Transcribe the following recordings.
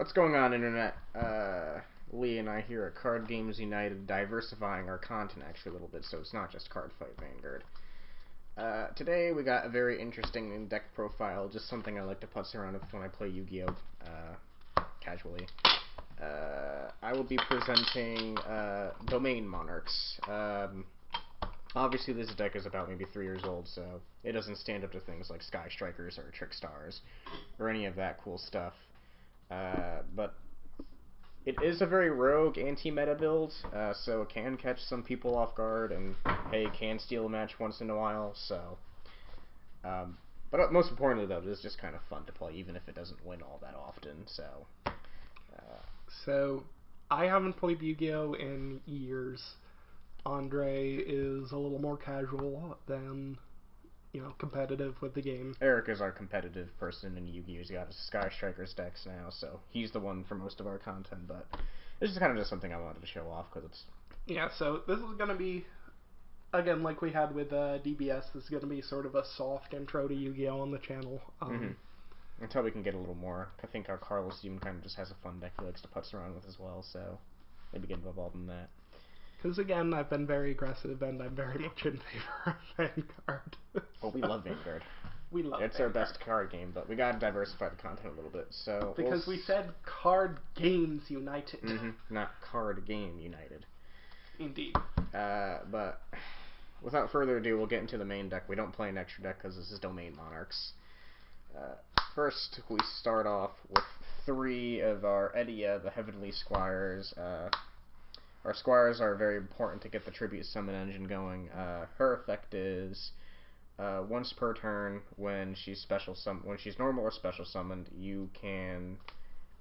What's going on, Internet? Lee and I here at Card Games United, diversifying our content actually a little bit, so it's not just Card Fight Vanguard. Today we got a very interesting deck profile, just something I like to putz around with when I play Yu-Gi-Oh! Casually. I will be presenting Domain Monarchs. Obviously this deck is about maybe 3 years old, so it doesn't stand up to things like Sky Strikers or Trick Stars, or any of that cool stuff. But it is a very rogue anti-meta build, so it can catch some people off guard, and hey, can steal a match once in a while, so... but most importantly, though, it is just kind of fun to play, even if it doesn't win all that often, so... So, I haven't played Yu-Gi-Oh! In years. Andre is a little more casual than, competitive with the game. Eric is our competitive person in Yu-Gi-Oh! He's got his Sky Strikers decks now, so he's the one for most of our content, but this is kind of just something I wanted to show off, because it's... Yeah, so this is going to be, again, like we had with DBS, this is going to be sort of a soft intro to Yu-Gi-Oh! On the channel. Until we can get a little more. I think our Carlos even kind of just has a fun deck he likes to putz around with as well, so maybe get involved in that. Because, again, I've been very aggressive, and I'm very much in favor of Vanguard. Well, we love Vanguard. We love It's Vanguard. our best card game, but we gotta diversify the content a little bit, so... Because we said Card Games United. Not Card Game United. Indeed. But without further ado, we'll get into the main deck. We don't play an extra deck because this is Domain Monarchs. First, we start off with 3 of our Edia, the Heavenly Squires. Our Squires are very important to get the Tribute Summon engine going. Her effect is once per turn, when she's normal or special summoned, you can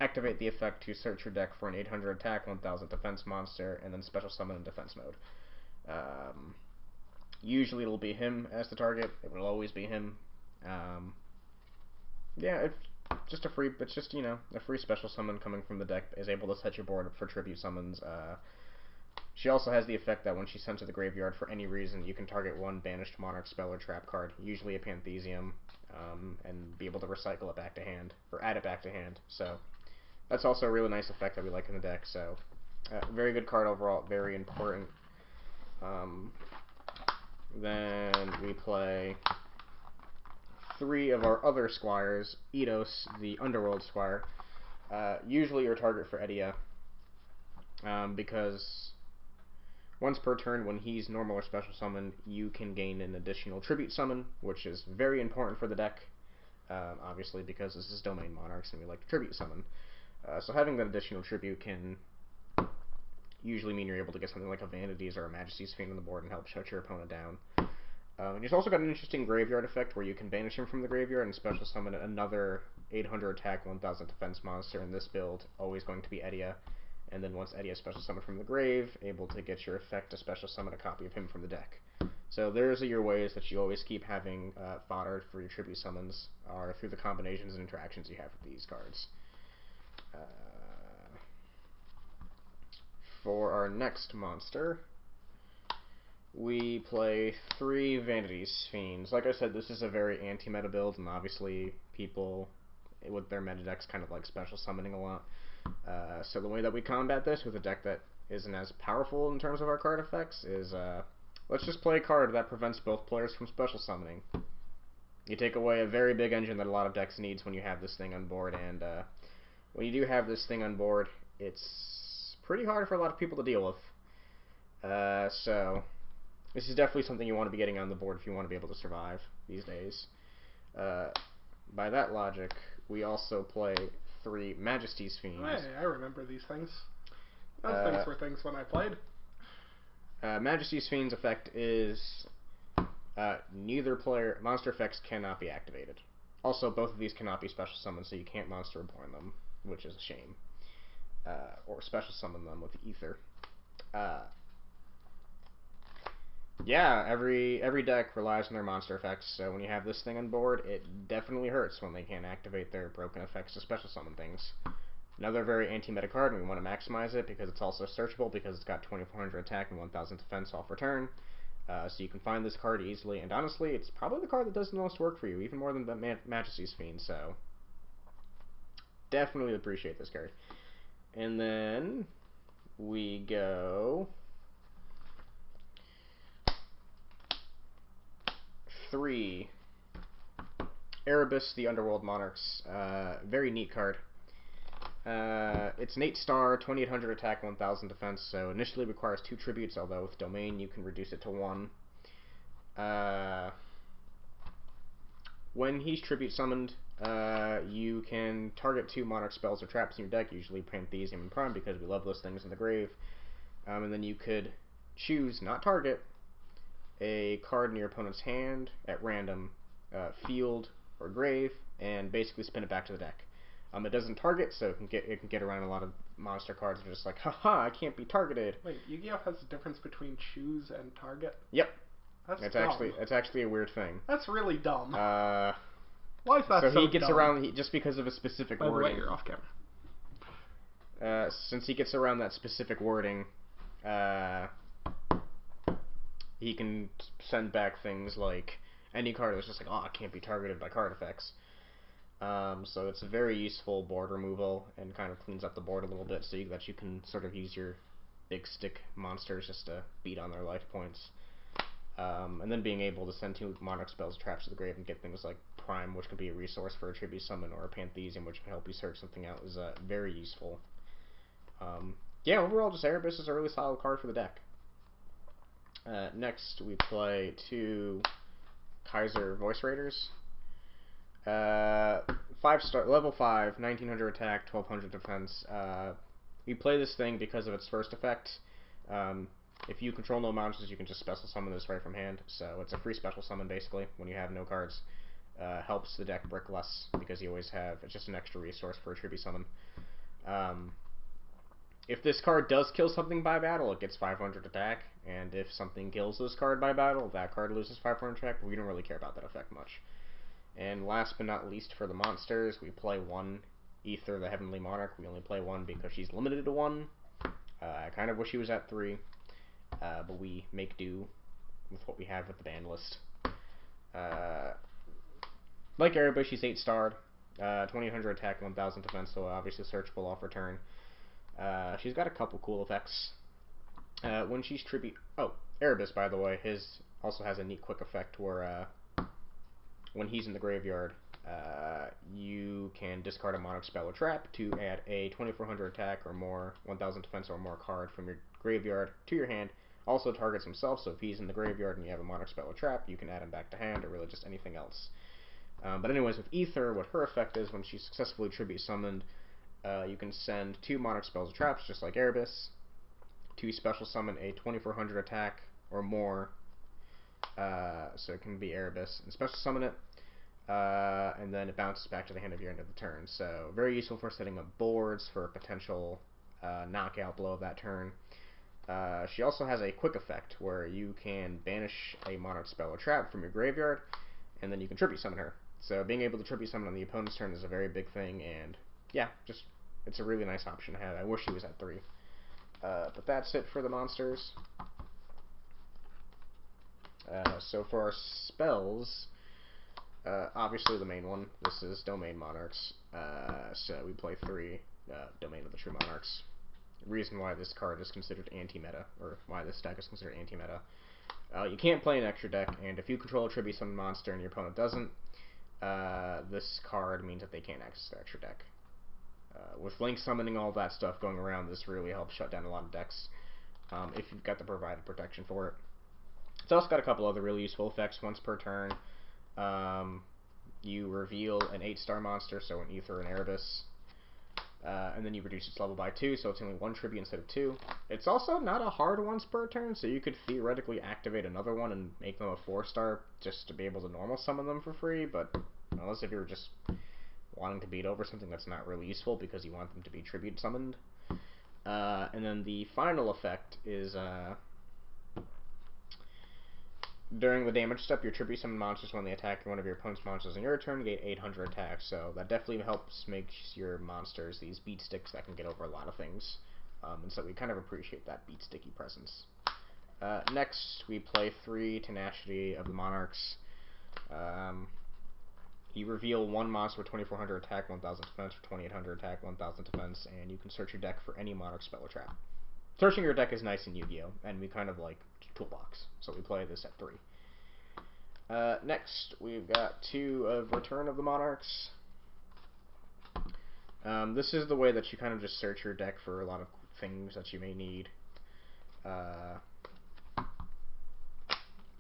activate the effect to search your deck for an 800 attack, 1000 defense monster, and then special summon in defense mode. Usually it'll be him as the target. It will always be him. Yeah, it's just a free special summon coming from the deck is able to set your board up for tribute summons. She also has the effect that when she's sent to the graveyard for any reason, you can target one banished Monarch spell or trap card, usually a Panthesium, and be able to recycle it back to hand, or add it back to hand. So that's also a really nice effect that we like in the deck. So very good card overall, very important. Then we play 3 of our other Squires. Eidos, the Underworld Squire, usually your target for Edia, because once per turn, when he's normal or special summoned, you can gain an additional tribute summon, which is very important for the deck, obviously because this is Domain Monarchs and we like to tribute summon. So having that additional tribute can usually mean you're able to get something like a Vanities or a Majesty's Fiend on the board and help shut your opponent down. And he's also got an interesting graveyard effect where you can banish him from the graveyard and special summon another 800 attack, 1000 defense monster in this build, always going to be Edia. And then once Edia special summoned from the grave, able to get your effect to special summon a copy of him from the deck. So those are your ways that you always keep having fodder for your tribute summons, are through the combinations and interactions you have with these cards. For our next monster, we play 3 Vanities Fiends. Like I said, this is a very anti-meta build, and obviously people with their meta decks kind of like special summoning a lot. So the way that we combat this with a deck that isn't as powerful in terms of our card effects is, let's just play a card that prevents both players from special summoning. You take away a very big engine that a lot of decks needs when you have this thing on board, and when you do have this thing on board, it's pretty hard for a lot of people to deal with. So this is definitely something you want to be getting on the board if you want to be able to survive these days. By that logic, we also play 3 Majesty's Fiends. Hey, I remember these things. Those things were things when I played. Majesty's Fiend's effect is neither player... Monster effects cannot be activated. Also, both of these cannot be special summoned, so you can't Monster Reborn them, which is a shame. Or special summon them with Ether. Yeah, every deck relies on their monster effects, so when you have this thing on board, it definitely hurts when they can't activate their broken effects to special summon things. Another very anti-meta card, and we want to maximize it because it's also searchable because it's got 2400 attack and 1000 defense off return. So you can find this card easily, and honestly, it's probably the card that does the most work for you, even more than Majesty's Fiend, so... Definitely appreciate this card. And then we go 3 Erebus, the Underworld Monarchs. Very neat card. It's an 8-star, 2800 attack, 1000 defense, so initially requires 2 tributes, although with Domain you can reduce it to 1. When he's tribute summoned, you can target 2 Monarch spells or traps in your deck, usually Pantheism and Prime, because we love those things in the grave. And then you could choose, not target, a card in your opponent's hand at random, field or grave, and basically spin it back to the deck. It doesn't target, so it can get around a lot of monster cards that are just like, haha, I can't be targeted. Wait, Yu-Gi-Oh has a difference between choose and target? Yep. That's dumb. That's actually a weird thing. That's really dumb. Why is that so he gets dumb? around just because of a specific wording. By the way, you're off camera. Since he gets around that specific wording, he can send back things like any card that's just like, oh, it can't be targeted by card effects. So it's a very useful board removal and kind of cleans up the board a little bit so that you can sort of use your big stick monsters just to beat on their life points. And then being able to send 2 Monarch spells, traps to the grave, and get things like Prime, which can be a resource for a tribute summon, or a Pantheism, which can help you search something out, is very useful. Yeah, overall, just Erebus is a really solid card for the deck. Next, we play 2 Kaiser Voice Raiders. 5-star, level 5, 1900 attack, 1200 defense. You play this thing because of its first effect. If you control no monsters, you can just special summon this right from hand. So it's a free special summon, basically, when you have no cards. Helps the deck brick less, because you always have, it's just an extra resource for a tribute summon. If this card does kill something by battle, it gets 500 attack, and if something kills this card by battle, that card loses 500 attack, but we don't really care about that effect much. And last but not least, for the monsters, we play 1 Aether, the Heavenly Monarch. We only play 1 because she's limited to 1. I kind of wish she was at 3, but we make do with what we have with the ban list. Like Erebus, she's 8-starred, 2800 attack, 1000 defense, so obviously searchable off return. She's got a couple cool effects. When she's tribute... Oh, Erebus, by the way, his also has a neat quick effect where when he's in the graveyard, you can discard a Monarch spell or trap to add a 2400 attack or more, 1000 defense or more card from your graveyard to your hand. Also targets himself, so if he's in the graveyard and you have a Monarch spell or trap, you can add him back to hand, or really just anything else. But anyways, with Aether, what her effect is, when she's successfully tribute summoned, you can send 2 Monarch spells or traps, just like Erebus, to special summon a 2400 attack or more, so it can be Erebus, and special summon it, and then it bounces back to the hand of your end of the turn. So very useful for setting up boards for a potential knockout blow of that turn. She also has a quick effect where you can banish a Monarch spell or trap from your graveyard, and then you can tribute summon her. So being able to tribute summon on the opponent's turn is a very big thing, and yeah, just it's a really nice option to have. I wish she was at 3. But that's it for the monsters. So for our spells, obviously the main one, this is Domain Monarchs. So we play 3 Domain of the True Monarchs. Reason why this card is considered anti-meta, or why this deck is considered anti-meta. You can't play an extra deck, and if you control a tribute summon monster and your opponent doesn't, this card means that they can't access their extra deck. With Link summoning, all that stuff going around, this really helps shut down a lot of decks, if you've got the provided protection for it. It's also got a couple other really useful effects. Once per turn, you reveal an 8-star monster, so an Aether and Erebus, and then you reduce its level by 2, so it's only 1 tribute instead of 2. It's also not a hard once per turn, so you could theoretically activate another one and make them a 4-star just to be able to normal summon them for free, but unless if you're just wanting to beat over something that's not really useful because you want them to be tribute summoned. And then the final effect is during the damage step, your tribute summon monsters when they attack one of your opponent's monsters on your turn get 800 attacks, so that definitely helps make your monsters these beat sticks that can get over a lot of things. And so we kind of appreciate that beat sticky presence. Next, we play 3 Tenacity of the Monarchs. You reveal one monster with 2400 attack, 1000 defense, or 2800 attack, 1000 defense, and you can search your deck for any Monarch spell or trap. Searching your deck is nice in Yu-Gi-Oh, and we kind of like Toolbox, so we play this at 3. Next, we've got 2 of Return of the Monarchs. This is the way that you kind of just search your deck for a lot of things that you may need.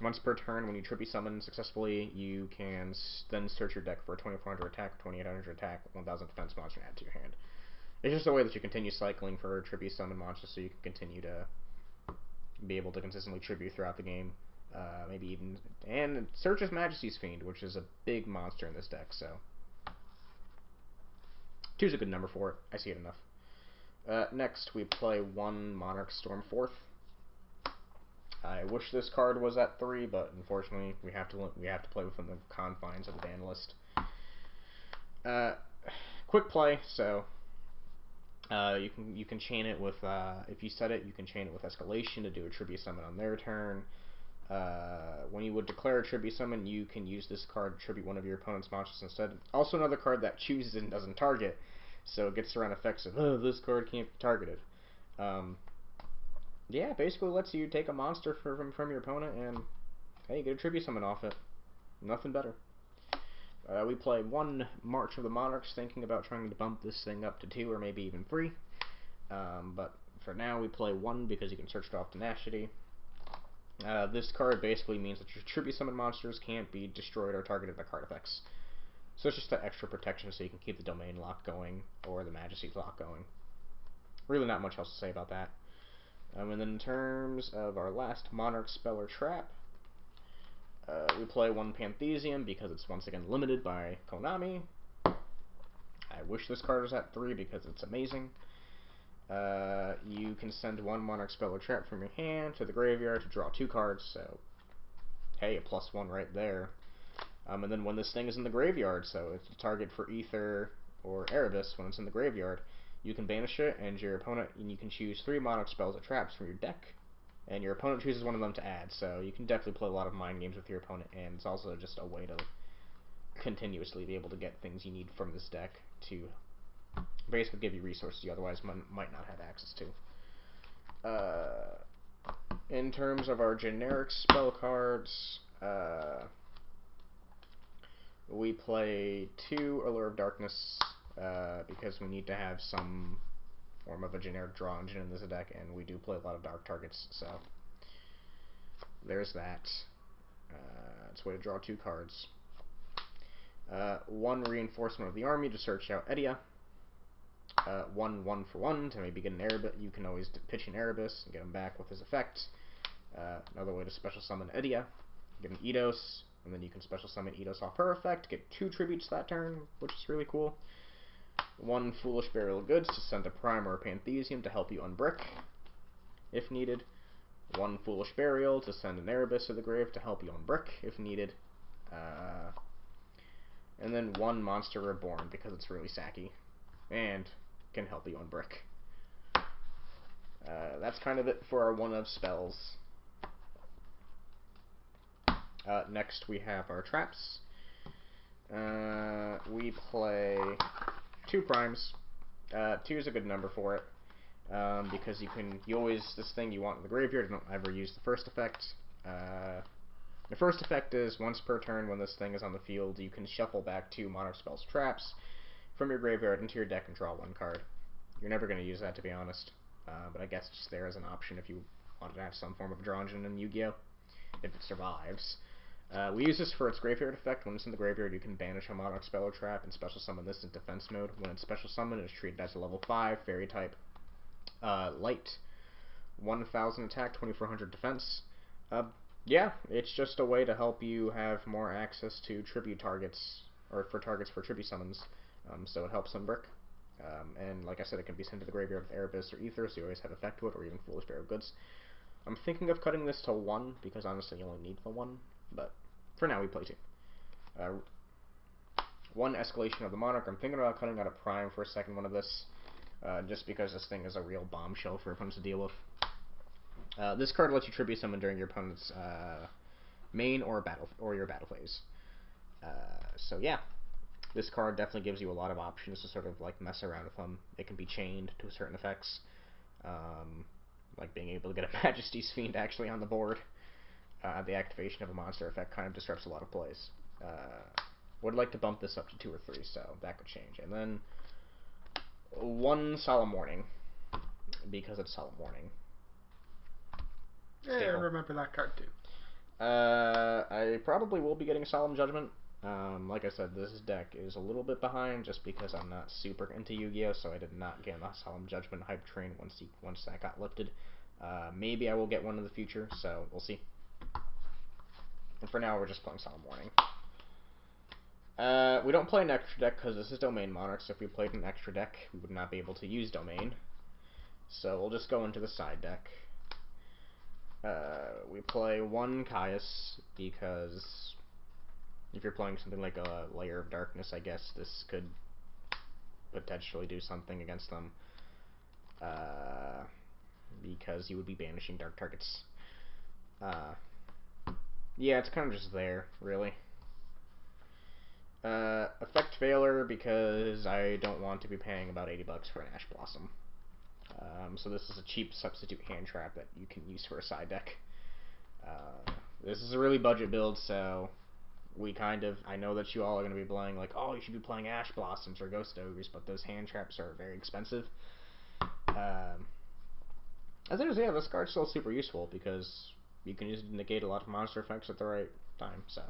Once per turn, when you tribute summon successfully, you can then search your deck for a 2400 attack, 2800 attack, 1000 defense monster and add to your hand. It's just a way that you continue cycling for tribute summon monsters so you can continue to be able to consistently tribute throughout the game. Maybe even... And it searches Majesty's Fiend, which is a big monster in this deck, so... 2's a good number for it. I see it enough. Next, we play 1 Monarch Storm 4th. I wish this card was at 3, but unfortunately we have to play within the confines of the ban list. Quick play, so you can chain it with if you set it, you can chain it with Escalation to do a tribute summon on their turn. When you would declare a tribute summon, you can use this card to tribute one of your opponent's monsters instead. Also another card that chooses and doesn't target, so it gets around effects of this card can't be targeted. Yeah, basically lets you take a monster from your opponent and, hey, get a tribute summon off it. Nothing better. We play 1 March of the Monarchs, thinking about trying to bump this thing up to 2 or maybe even 3. But for now, we play 1 because you can search it off tenacity. This card basically means that your tribute summon monsters can't be destroyed or targeted by card effects. So it's just that extra protection so you can keep the Domain lock going or the Majesty's lock going. Really not much else to say about that. And then in terms of our last Monarch spell or trap, we play 1 Panthesium because it's once again limited by Konami. I wish this card was at 3 because it's amazing. You can send 1 Monarch spell or trap from your hand to the graveyard to draw 2 cards, so hey, a +1 right there. And then when this thing is in the graveyard, so it's a target for Ether or Erebus when it's in the graveyard, you can banish it, and you can choose 3 Monarch spells or traps from your deck, and your opponent chooses one of them to add, so you can definitely play a lot of mind games with your opponent, and it's also just a way to continuously be able to get things you need from this deck to basically give you resources you otherwise might not have access to. In terms of our generic spell cards, we play 2 Allure of Darkness, because we need to have some form of a generic draw engine in this deck, and we do play a lot of dark targets, so there's that. It's a way to draw 2 cards. 1 Reinforcement of the Army to search out Edia. 1 1-for-1 to maybe get an Erebus. You can always pitch an Erebus and get him back with his effect. Another way to special summon Edia. Get an Eidos, and then you can special summon Eidos off her effect, get 2 tributes that turn, which is really cool. 1 Foolish Burial of Goods to send a Prime or a Panthesium to help you unbrick, if needed. 1 Foolish Burial to send an Erebus to the grave to help you unbrick, if needed. And then 1 Monster Reborn, because it's really sacky, and can help you unbrick. That's kind of it for our 1 of spells. Next we have our traps. We play 2 primes. 2 is a good number for it, because this thing you want in the graveyard, you don't ever use the first effect. The first effect is once per turn when this thing is on the field, you can shuffle back 2 Monarch spells traps from your graveyard into your deck and draw 1 card. You're never going to use that, to be honest, but I guess it's just there as an option if you wanted to have some form of draw engine in Yu-Gi-Oh! If it survives. We use this for its graveyard effect. When it's in the graveyard, you can banish a Monarch spell or trap and special summon this in defense mode. When it's special summoned, it is treated as a level 5 fairy type. Light, 1000 attack, 2400 defense. Yeah, it's just a way to help you have more access to tribute targets, or for targets for tribute summons, so it helps unbrick. And like I said, it can be sent to the graveyard with Erebus or Ether, so you always have effect to it, or even Foolish Burial of Goods. I'm thinking of cutting this to 1, because honestly you only need the 1, but for now we play 2. 1 Escalation of the Monarch. I'm thinking about cutting out a Prime for a second one of this, just because this thing is a real bombshell for opponents to deal with. This card lets you tribute summon during your opponent's main or your battle phase. So yeah, This card definitely gives you a lot of options to sort of like mess around with them. It can be chained to certain effects, like being able to get a Majesty's Fiend actually on the board. The activation of a monster effect kind of disrupts a lot of plays. Would like to bump this up to 2 or 3, so that could change. And then 1 Solemn Warning, because it's Solemn Warning. Yeah, I remember that card too. I probably will be getting Solemn Judgment. Like I said, this deck is a little bit behind just because I'm not super into Yu-Gi-Oh, so I did not get a Solemn Judgment hype train once that got lifted. Maybe I will get one in the future, so we'll see. And for now, we're just playing Solemn Warning. We don't play an extra deck because this is Domain Monarchs. So if we played an extra deck, we would not be able to use Domain. So we'll just go into the side deck. We play 1 Caius because if you're playing something like a Layer of Darkness, I guess this could potentially do something against them. Because you would be banishing dark targets. Yeah, it's kind of just there, really. Effect Failure because I don't want to be paying about $80 for an Ash Blossom. So this is a cheap substitute hand trap that you can use for a side deck. This is a really budget build, so I know that you all are going to be playing like, oh, you should be playing Ash Blossoms or Ghost Ogres, but those hand traps are very expensive. As it is, yeah, this card's still super useful because you can use it to negate a lot of monster effects at the right time, so.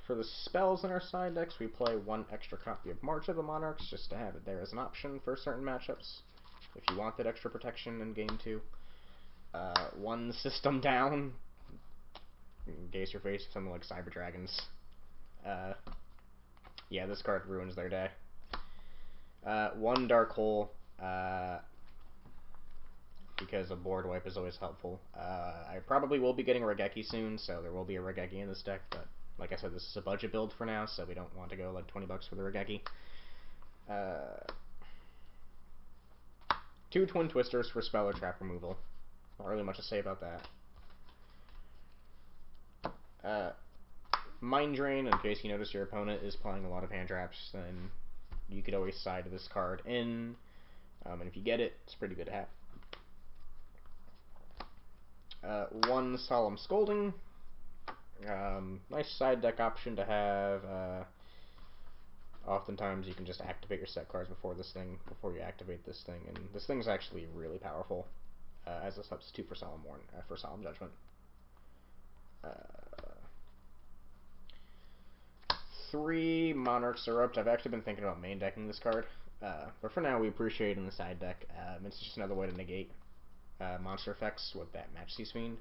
For the spells in our side decks, we play 1 extra copy of March of the Monarchs, just to have it there as an option for certain matchups, if you want that extra protection in Game 2. 1 System Down, in case you're facing something like Cyber Dragons. Yeah, this card ruins their day. 1 Dark Hole, because a board wipe is always helpful. I probably will be getting a Regeki soon, so there will be a Regeki in this deck, but like I said, this is a budget build for now, so we don't want to go like $20 for the Regeki. 2 Twin Twisters for spell or trap removal. Not really much to say about that. Mind Drain, in case you notice your opponent is playing a lot of hand traps, then you could always side this card in, and if you get it, it's pretty good to have. 1 Solemn Scolding. Nice side deck option to have. Oftentimes you can just activate your set cards before you activate this thing, and this thing's actually really powerful as a substitute for Solemn Judgment. 3 Monarchs Erupt. I've actually been thinking about main decking this card, but for now we appreciate it in the side deck. It's just another way to negate monster effects with that Majesty's Fiend.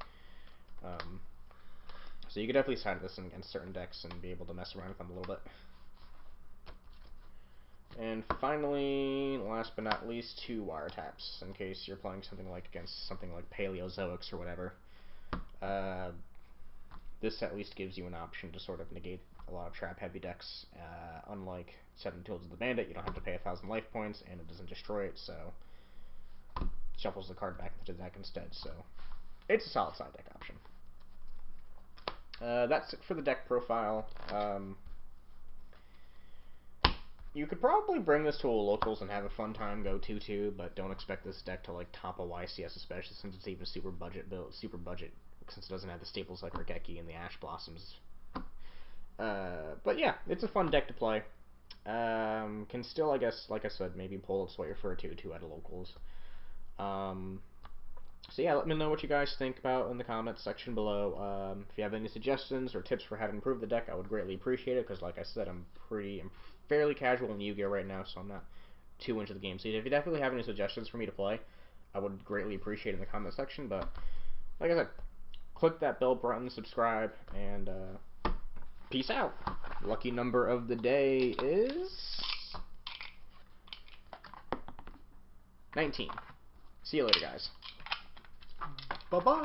So you could definitely side this against certain decks and be able to mess around with them a little bit. And finally, last but not least, 2 Wiretaps, in case you're playing something like against something like Paleozoics or whatever. This at least gives you an option to sort of negate a lot of trap-heavy decks. Unlike 7 Tools of the Bandit, you don't have to pay 1,000 life points, and it doesn't destroy it, so it shuffles the card back into the deck instead, so it's a solid side deck option. That's it for the deck profile. You could probably bring this to a locals and have a fun time, go 2-2, but don't expect this deck to like top a YCS, especially since it's even super budget, since it doesn't have the staples like Regeki and the Ash Blossoms. But yeah, it's a fun deck to play. Can still, I guess, like I said, maybe pull its weight for a 2-2 at a locals. So yeah, let me know what you guys think about in the comments section below. If you have any suggestions or tips for how to improve the deck, I would greatly appreciate it, because like I said, I'm fairly casual in Yu-Gi-Oh right now, so I'm not too into the game. So if you definitely have any suggestions for me to play, I would greatly appreciate it in the comment section. But like I said, click that bell button, subscribe, and peace out. Lucky number of the day is 19. See you later, guys. Bye-bye.